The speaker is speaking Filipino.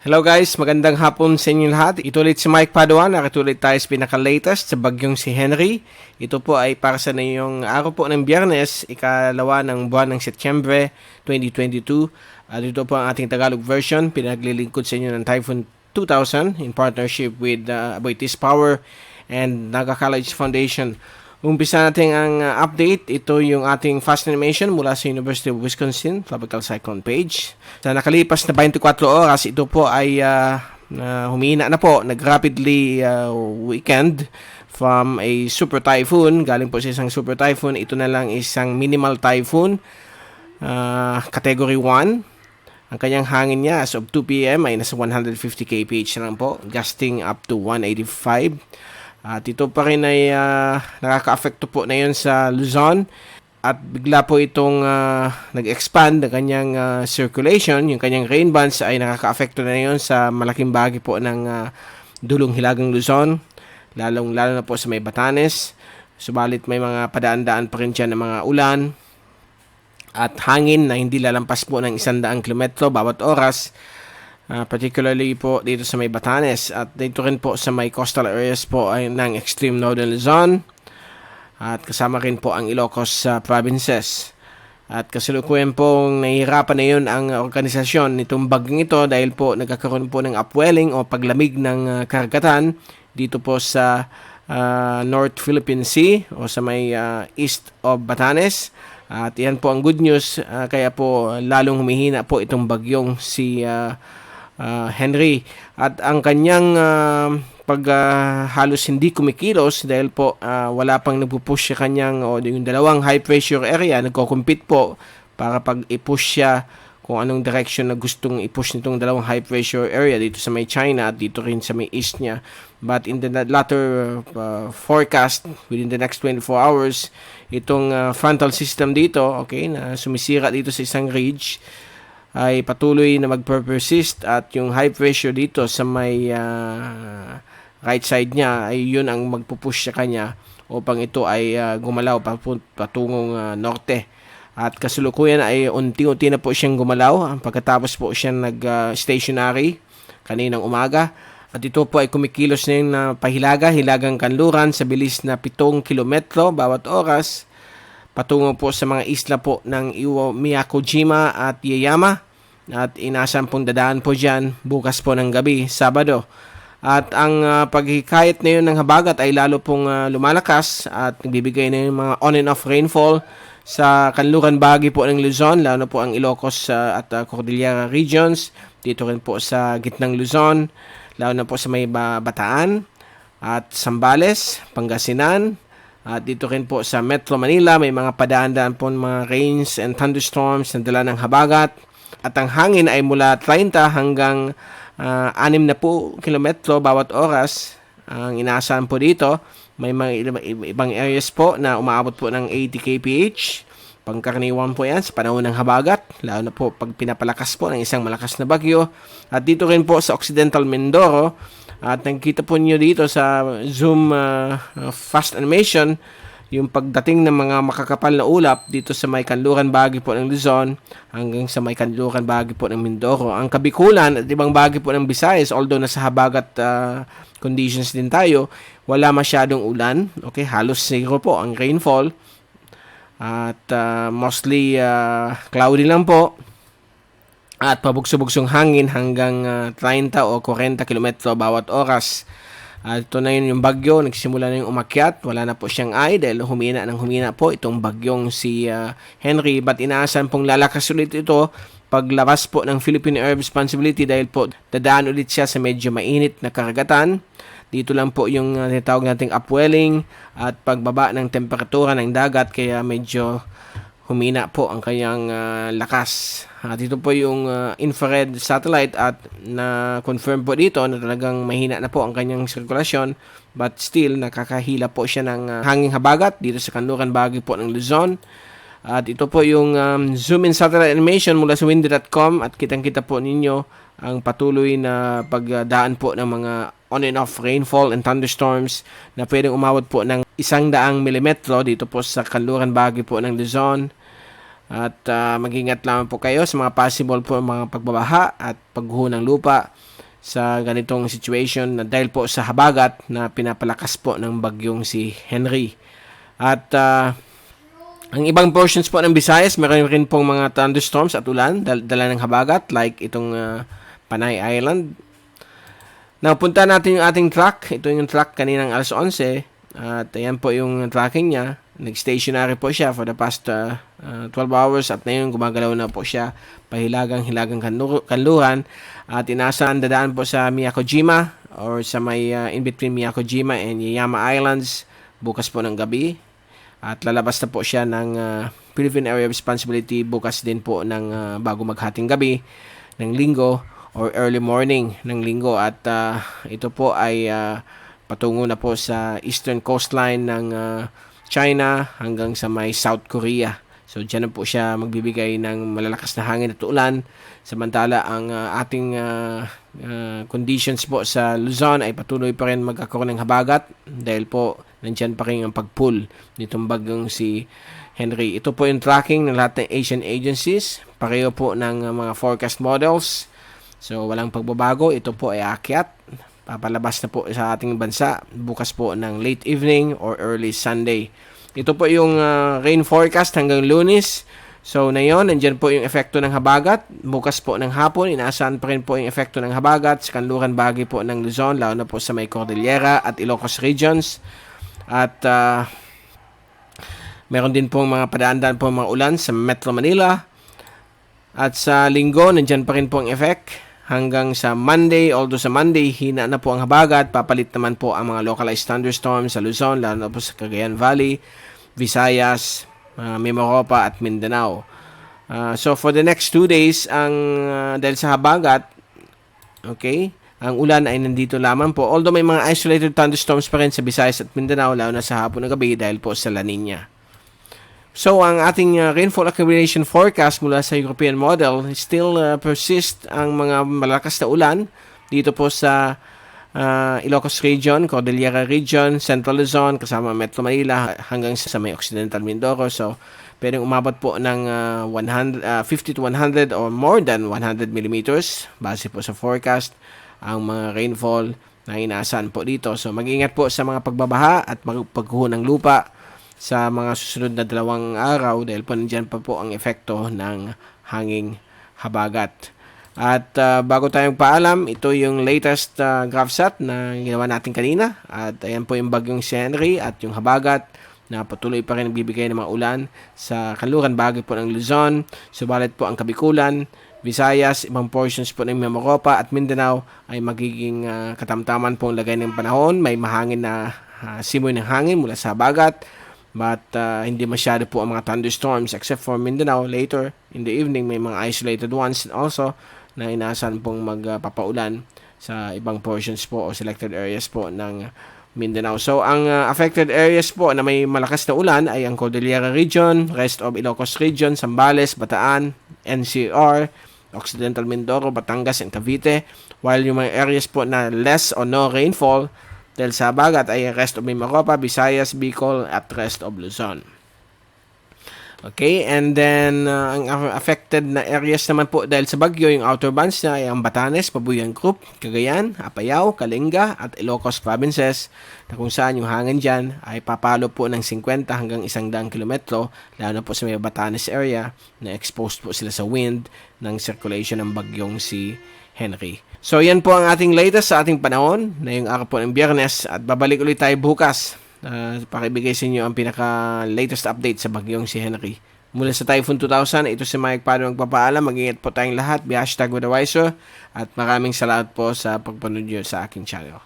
Hello guys, magandang hapon sa inyo lahat. Ito ulit si Mike Paduan, nakatulit tayo sa pinaka-latest sa bagyong si Henry. Ito po ay para sa ngayong araw po ng Biyernes, ikalawa ng buwan ng Setyembre 2022. At ito po ang ating Tagalog version, pinaglilingkod sa inyo ng Typhoon 2000 in partnership with Aboitiz Power and Naga College Foundation. Umpisa natin ang update. Ito yung ating fast animation mula sa University of Wisconsin Tropical Cyclone page. Sa nakalipas na 24 oras, ito po ay humina na po. Nag-rapidly weekend from a super typhoon. Galing po sa isang super typhoon. Ito na lang isang minimal typhoon. Category 1. Ang kanyang hangin niya as of 2 p.m. ay nasa 150 kph na lang po. Gusting up to 185. At ito pa rin ay nakaka-affecto po na yun sa Luzon. At bigla po itong nag-expand ang kanyang circulation. Yung kanyang rain bands ay nakaka-affecto na yun sa malaking bahagi po ng dulong Hilagang Luzon. Lalo na po sa may Batanes. Subalit may mga padaan-daan pa rin dyan ng mga ulan. At hangin na hindi lalampas po ng 100 kilometro bawat oras. Particularly po dito sa may Batanes at dito rin po sa may coastal areas po ay ng extreme northern Luzon at kasama rin po ang Ilocos provinces. At kasalukuyan pong nahihirapan na yun ang organisasyon nitong bagyong ito dahil po nagkakaroon po ng upwelling o paglamig ng karagatan dito po sa North Philippine Sea o sa may east of Batanes. At yan po ang good news, kaya po lalong humihina po itong bagyong si Henry. At ang kanyang halos hindi kumikilos dahil po wala pang nagpupush sa kanyang o yung dalawang high pressure area nagko-compete po para pag i-push siya kung anong direction na gustong i-push nitong dalawang high pressure area dito sa may China at dito rin sa may east niya. But in the latter forecast within the next 24 hours, itong frontal system dito, okay, na sumisira dito sa isang ridge ay patuloy na magper-persist at yung high pressure dito sa may right side niya ay yun ang magpupush sa kanya upang ito ay gumalaw patungong norte. At kasalukuyan ay unti-unti na po siyang gumalaw pagkatapos po siya nag-stationary kaninang umaga. At ito po ay kumikilos na yung hilagang kanluran sa bilis na 7 kilometro bawat oras patungo po sa mga isla po ng Miyakojima at Yaeyama. At inasan pong dadaan po dyan bukas po ng gabi, Sabado. At ang paghikayat na yun ng habagat ay lalo pong lumalakas at nagbibigay na yung mga on and off rainfall sa kanluran bahagi po ng Luzon, lalo na po ang Ilocos at Cordillera regions. Dito rin po sa gitnang Luzon, lalo na po sa may Bataan at Zambales, Pangasinan. At dito rin po sa Metro Manila, may mga padaan-daan po mga rains and thunderstorms na dala ng habagat. At ang hangin ay mula 30 hanggang 60 kilometro bawat oras. Ang inaasahan po dito, may mga ibang areas po na umaabot po ng 80 kph. Pangkaraniwan po yan sa panahon ng habagat, lalo na po pag pinapalakas po ng isang malakas na bagyo. At dito rin po sa Occidental Mindoro, at nakikita po niyo dito sa Zoom fast animation, yung pagdating ng mga makakapal na ulap dito sa may kanluran bahagi po ng Luzon hanggang sa may kanluran bahagi po ng Mindoro. Ang Kabikulan at ibang bahagi po ng Visayas, although nasa habagat conditions din tayo, wala masyadong ulan. Okay, halos zero po ang rainfall. At mostly cloudy lang po. At pabugso-bugsong hangin hanggang 30 o 40 kilometro bawat oras. At ito na yun yung bagyo, nagsimula na yung umakyat, wala na po siyang eye dahil humina po itong bagyong si Henry. But inaasahan pong lalakas ulit ito paglabas po ng Philippine Air Responsibility dahil po dadaan ulit siya sa medyo mainit na karagatan. Dito lang po yung tinatawag nating upwelling at pagbaba ng temperatura ng dagat kaya medyo humina po ang kanyang lakas. At ito po yung infrared satellite at na-confirm po dito na talagang mahina na po ang kanyang sirkulasyon but still nakakahila po siya ng hanging habagat dito sa kanluran bahagi po ng Luzon. At ito po yung zoom in satellite animation mula sa windy.com at kitang-kita po ninyo ang patuloy na pagdaan po ng mga on and off rainfall and thunderstorms na pwedeng umabot po ng 100 milimetro dito po sa kanluran bahagi po ng Luzon. At mag-ingat lamang po kayo sa mga possible po mga pagbabaha at pagguho ng lupa sa ganitong situation na dahil po sa habagat na pinapalakas po ng bagyong si Henry. At ang ibang portions po ng Visayas, meron rin pong mga thunderstorms at ulan dala ng habagat like itong Panay Island. Napunta natin yung ating truck. Ito yung truck kaninang alas 11 at ayan po yung tracking niya. Nag-stationary po siya for the past 12 hours at ngayon gumagalaw na po siya pahilagang-hilagang kanluran at inaasahan dadaan po sa Miyakojima or sa may in between Miyakojima and Yeyama Islands bukas po ng gabi at lalabas na po siya ng Philippine Area of Responsibility bukas din po ng bago maghating gabi ng linggo or early morning ng linggo at ito po ay patungo na po sa eastern coastline ng China hanggang sa may South Korea. So dyan na po siya magbibigay ng malalakas na hangin at ulan. Samantala ang ating conditions po sa Luzon ay patuloy pa rin magkakaroon ng habagat dahil po nandyan pa rin ang pagpull nitong bagyong si Henry. Ito po yung tracking ng lahat ng Asian agencies. Pareho po ng mga forecast models. So walang pagbabago. Ito po ay akyat. Papalabas na po sa ating bansa bukas po ng late evening or early Sunday. Ito po yung rain forecast hanggang Lunes. So na yun, nandyan po yung epekto ng habagat. Bukas po ng hapon, inaasahan pa rin po yung epekto ng habagat sa kanluran bahagi po ng Luzon, lalo na po sa may Cordillera at Ilocos regions. At meron din po mga padaan-daan po mga ulan sa Metro Manila. At sa linggo, nandyan pa rin po ang effect. Hanggang sa Monday, although sa Monday, hina na po ang habagat, papalit naman po ang mga localized thunderstorms sa Luzon, lalo na po sa Cagayan Valley, Visayas, Mimaropa at Mindanao. So for the next 2 days, dahil sa habagat, okay, ang ulan ay nandito lamang po. Although may mga isolated thunderstorms pa rin sa Visayas at Mindanao, lalo na sa hapon ng gabi dahil po sa La Nina. So, ang ating rainfall accumulation forecast mula sa European model still persist ang mga malakas na ulan dito po sa Ilocos region, Cordillera region, Central Luzon, kasama Metro Manila hanggang sa may Occidental Mindoro. So, pwedeng umabot po ng 50 to 100 or more than 100 millimeters base po sa forecast ang mga rainfall na inaasahan po dito. So, mag-ingat po sa mga pagbabaha at pagguho ng lupa sa mga susunod na 2 araw dahil po nandiyan pa po ang epekto ng hanging habagat. At bago tayong paalam, ito yung latest GraphSat na ginawa natin kanina. At ayan po yung bagyong si Henry at yung habagat na patuloy pa rin nagbibigay ng mga ulan sa kanluran bahagi po ng Luzon. Subalit po ang Kabikulan, Visayas, ibang portions po ng Mimaropa at Mindanao ay magiging katamtaman po ang lagay ng panahon. May mahangin na simoy ng hangin mula sa habagat. But hindi masyado po ang mga thunderstorms except for Mindanao. Later in the evening, may mga isolated ones also na inaasahan pong magpapaulan sa ibang portions po o selected areas po ng Mindanao. So, ang affected areas po na may malakas na ulan ay ang Cordillera region, rest of Ilocos region, Zambales, Bataan, NCR, Occidental Mindoro, Batangas, and Cavite. While yung mga areas po na less or no rainfall dahil sa habagat ay rest of Mimaropa, Visayas, Bicol, at rest of Luzon. Okay, and then ang affected na areas naman po dahil sa bagyo, yung outer bands na ay ang Batanes, Pabuyan Group, Cagayan, Apayao, Kalinga, at Ilocos provinces na kung saan yung hangin dyan ay papalo po ng 50 hanggang 100 kilometro, lalo na po sa may Batanes area na exposed po sila sa wind ng circulation ng bagyong si Henry. So yan po ang ating latest sa ating panahon na yung araw po ng Biyernes at babalik ulit tayo bukas para ibigay sa inyo ang pinaka-latest update sa bagyong si Henry. Mula sa Typhoon 2000, ito si Mike Pado magpapaalam. Mag-ingat po tayong lahat. #WithAWiser at maraming salamat po sa pagpanood nyo sa aking channel.